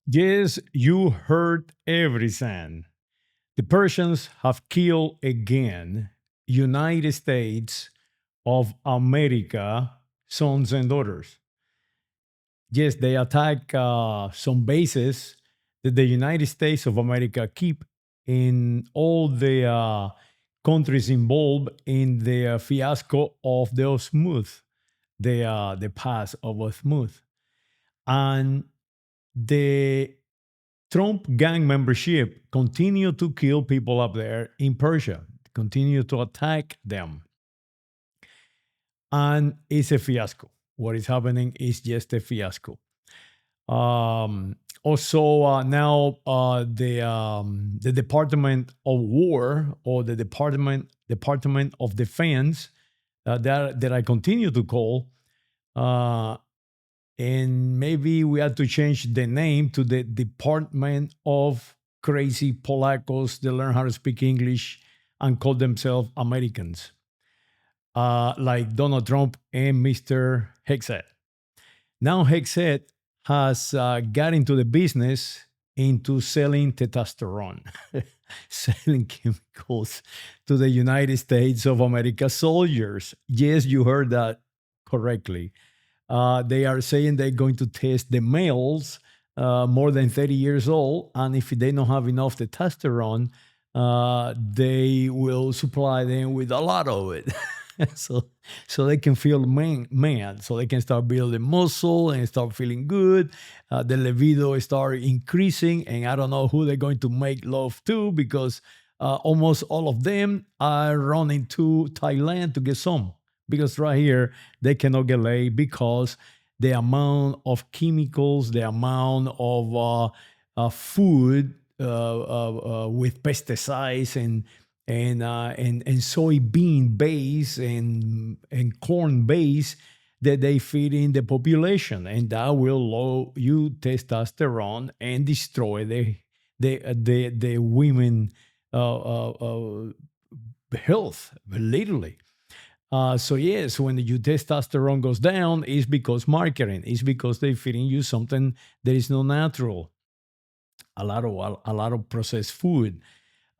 Yes, you heard everything. The Persians have killed again United States of America sons and daughters. Yes, they attack some bases that the United States of America keep in all the countries involved in the fiasco of the Osmuth, the pass of Osmuth. And the Trump gang membership continue to kill people up there in Persia, continue to attack them. And it's a fiasco. What is happening is just a fiasco. Also, now the Department of War or the Department of Defense that I continue to call, uh, and maybe we have to change the name to the Department of Crazy Polacos that learn how to speak English and call themselves Americans, like Donald Trump and Mr. Hegseth. Now Hegseth has got into the business into selling testosterone, selling chemicals to the United States of America soldiers. Yes, you heard that correctly. They are saying they're going to test the males more than 30 years old, and if they don't have enough testosterone, they will supply them with a lot of it. so, so they can feel man, so they can start building muscle and start feeling good. The libido start increasing, and I don't know who they're going to make love to because almost all of them are running to Thailand to get some because right here they cannot get laid because the amount of chemicals, the amount of food with pesticides and soybean base and corn base that they feed in the population, and that will low you testosterone and destroy the women health literally. So yes, when your testosterone goes down, it's because marketing. It's because they're feeding you something that is not natural. A lot of processed food.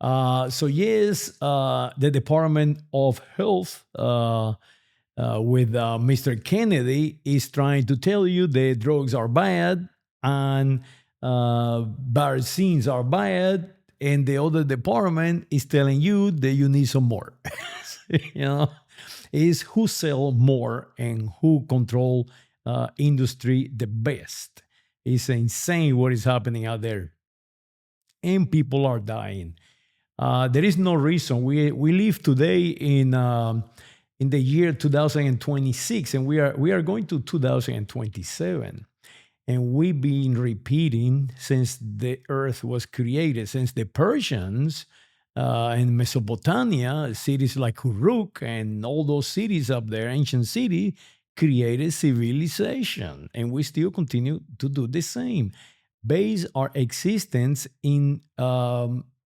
So yes, the Department of Health with Mr. Kennedy is trying to tell you the drugs are bad and vaccines are bad, and the other department is telling you that you need some more. you know, is who sell more and who control industry the best. It's insane what is happening out there, and people are dying. There is no reason. We live today in the year 2026, and we are going to 2027. And we've been repeating since the earth was created, since the Persians in Mesopotamia, cities like Uruk and all those cities up there, ancient city, created civilization. And we still continue to do the same. Base our existence in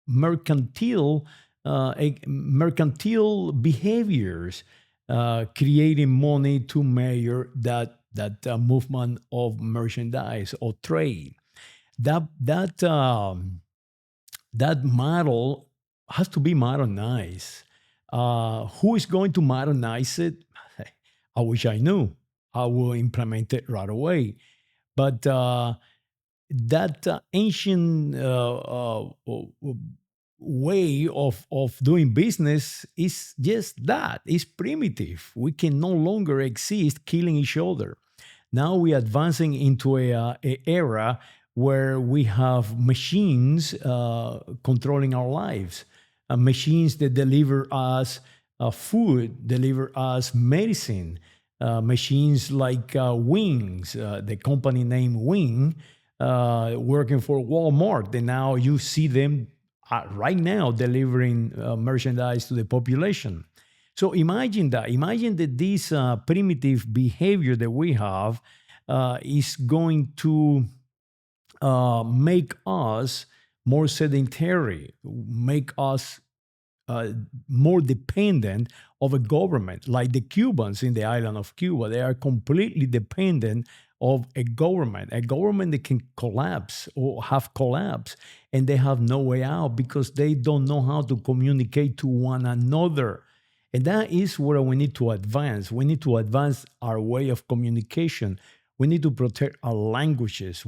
mercantile behaviors, creating money to measure that movement of merchandise or trade. That model has to be modernized. Who is going to modernize it? I wish I knew. I will implement it right away. But that ancient way of doing business is just that. It's primitive. We can no longer exist killing each other. Now we're advancing into a era where we have machines controlling our lives, machines that deliver us food, deliver us medicine, machines like Wings, the company name Wing, working for Walmart. And now you see them right now delivering merchandise to the population. So imagine that. Imagine that this primitive behavior that we have is going to make us more sedentary, make us more dependent of a government, like the Cubans in the island of Cuba. They are completely dependent of a government that can collapse or have collapse, and they have no way out because they don't know how to communicate to one another. And that is where we need to advance. We need to advance our way of communication. We need to protect our languages.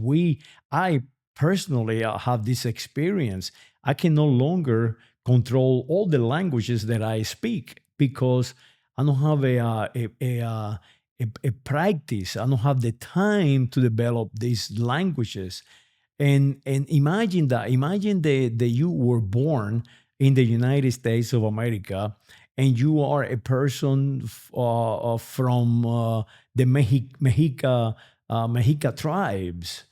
I personally have this experience. I can no longer control all the languages that I speak because I don't have a practice. I don't have the time to develop these languages. And imagine that. Imagine that you were born in the United States of America, and you are a person from the Mexica tribes,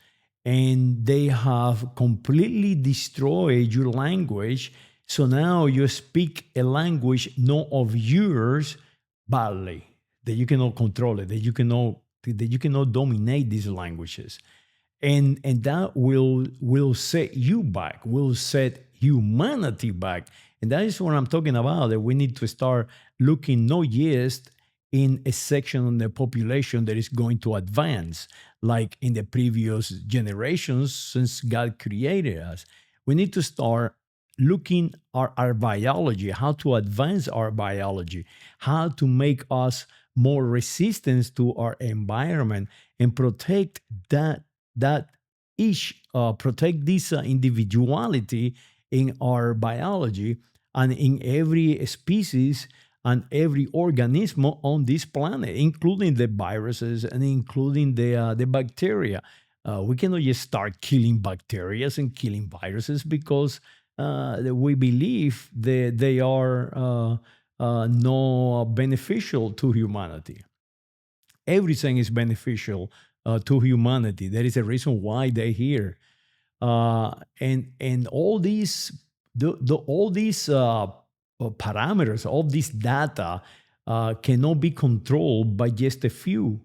and they have completely destroyed your language. So now you speak a language not of yours badly, that you cannot control it, that you cannot dominate these languages, and that will set you back, will set humanity back. And that is what I'm talking about, that we need to start looking not just in a section of the population that is going to advance like in the previous generations since God created us. We need to start looking at our biology, how to advance our biology, how to make us more resistant to our environment, and protect that each protect this individuality in our biology and in every species and every organism on this planet, including the viruses and including the bacteria. We cannot just start killing bacteria and killing viruses because we believe that they are no beneficial to humanity. Everything is beneficial to humanity. There is a reason why they're here, and all these all these parameters, all this data cannot be controlled by just a few.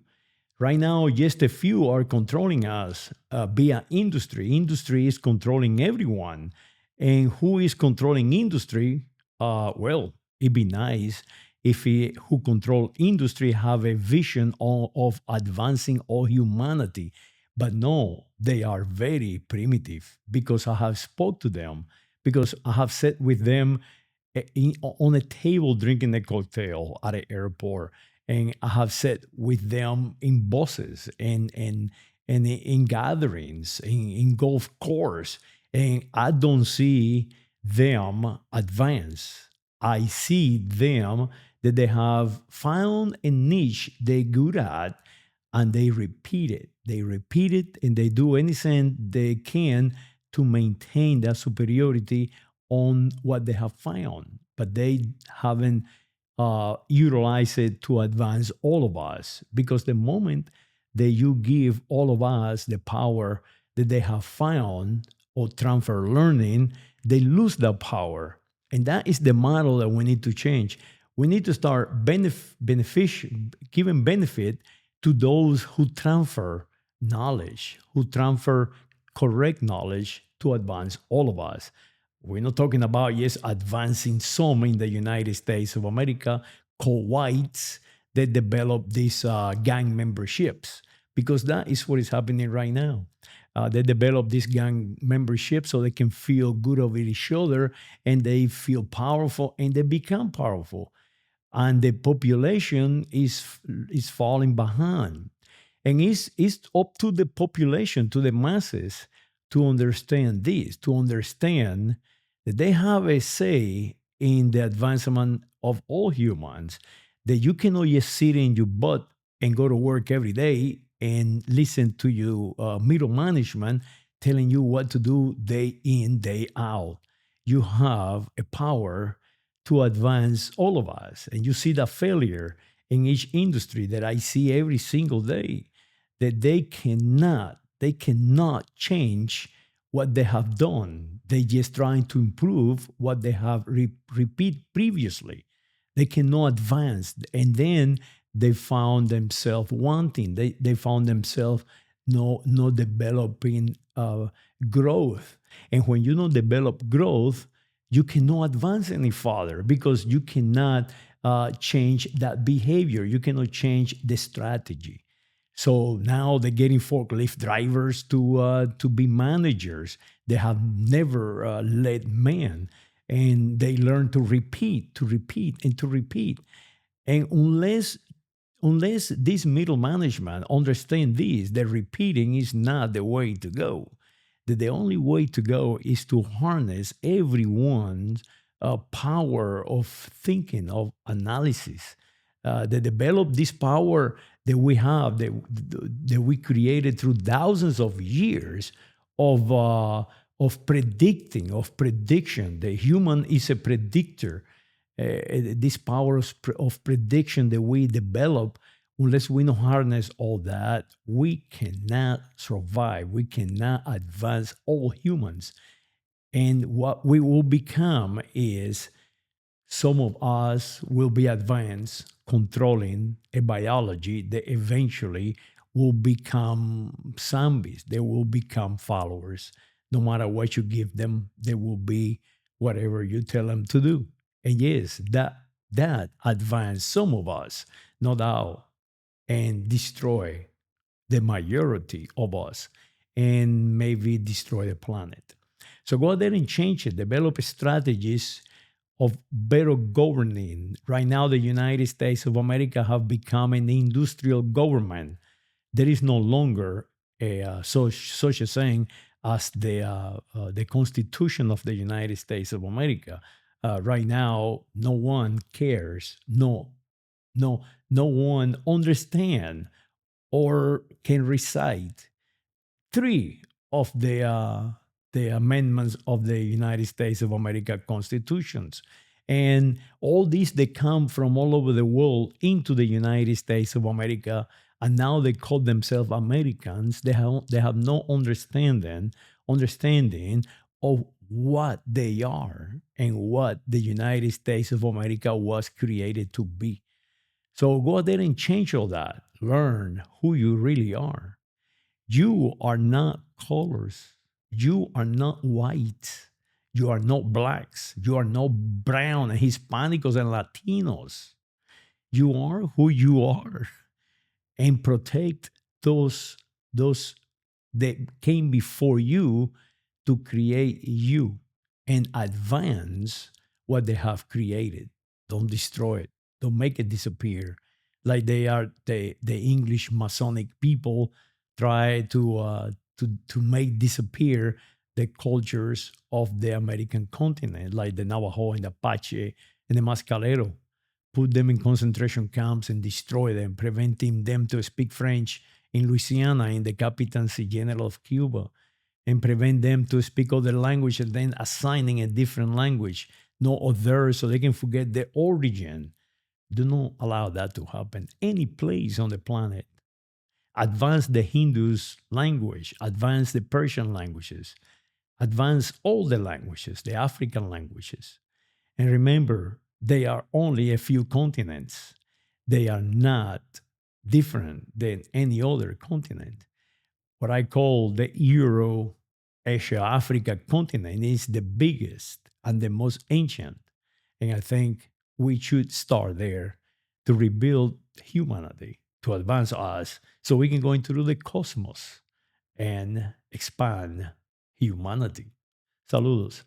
Right now, just a few are controlling us via industry. Industry is controlling everyone. And who is controlling industry? Well, it'd be nice if who control industry have a vision of advancing all humanity. But no, they are very primitive because I have spoke to them, because I have sat with them on a table drinking a cocktail at an airport, and I have sat with them in buses and in gatherings, in golf course, and I don't see them advance. I see them that they have found a niche they're good at, and they repeat it. They repeat it, and they do anything they can to maintain that superiority on what they have found, but they haven't utilized it to advance all of us. Because the moment that you give all of us the power that they have found or transfer learning, they lose that power. And that is the model that we need to change. We need to start giving benefit to those who transfer knowledge, who transfer correct knowledge to advance all of us. We're not talking about just advancing some in the United States of America called whites that develop these gang memberships, because that is what is happening right now. They develop this gang membership so they can feel good over each other, and they feel powerful, and they become powerful. And the population is falling behind. And it's up to the population, to the masses, to understand this, to understand that they have a say in the advancement of all humans, that you cannot just sit in your butt and go to work every day and listen to your middle management telling you what to do day in, day out. You have a power to advance all of us. And you see the failure in each industry that I see every single day, that they cannot change what they have done. They just trying to improve what they have repeat previously. They cannot advance, and then they found themselves wanting. They found themselves no developing growth. And when you don't develop growth, you cannot advance any further, because you cannot change that behavior. You cannot change the strategy. So now they're getting forklift drivers to be managers. They have never led men, and they learn to repeat, and to repeat. And unless this middle management understand this, that repeating is not the way to go. That the only way to go is to harness everyone's power of thinking, of analysis. They develop this power that we have, that we created through thousands of years of predicting, of prediction. The human is a predictor. This power of prediction that we develop, unless we know harness all that, we cannot survive. We cannot advance all humans. And what we will become is, some of us will be advanced controlling a biology that eventually will become zombies. They will become followers. No matter what you give them, they will be whatever you tell them to do. And yes, that advanced some of us, no doubt, and destroy the majority of us, and maybe destroy the planet. So go ahead and change it. Develop strategies of better governing. Right now, the United States of America have become an industrial government. There is no longer such a thing as the Constitution of the United States of America. Right now, no one cares. No, no one understand or can recite three of the amendments of the United States of America constitutions. And all these, they come from all over the world into the United States of America, and now they call themselves Americans. They have no understanding of what they are and what the United States of America was created to be. So go ahead and change all that. Learn who you really are. You are not colors. You are not white. You are not blacks. You are not brown and Hispanicos and Latinos. You are who you are, and protect those that came before you to create you, and advance what they have created. Don't destroy it. Don't make it disappear. Like they are the English Masonic people try to make disappear the cultures of the American continent, like the Navajo and the Apache and the Mascalero. Put them in concentration camps and destroy them, preventing them to speak French in Louisiana in the Captaincy General of Cuba, and prevent them to speak other language, and then assigning a different language, no other, so they can forget their origin. Do not allow that to happen any place on the planet. Advance the Hindus' language, advance the Persian languages, advance all the languages, the African languages. And remember, they are only a few continents. They are not different than any other continent. What I call the Euro Asia Africa continent is the biggest and the most ancient. And I think we should start there to rebuild humanity, to advance us so we can go into the cosmos and expand humanity. Saludos.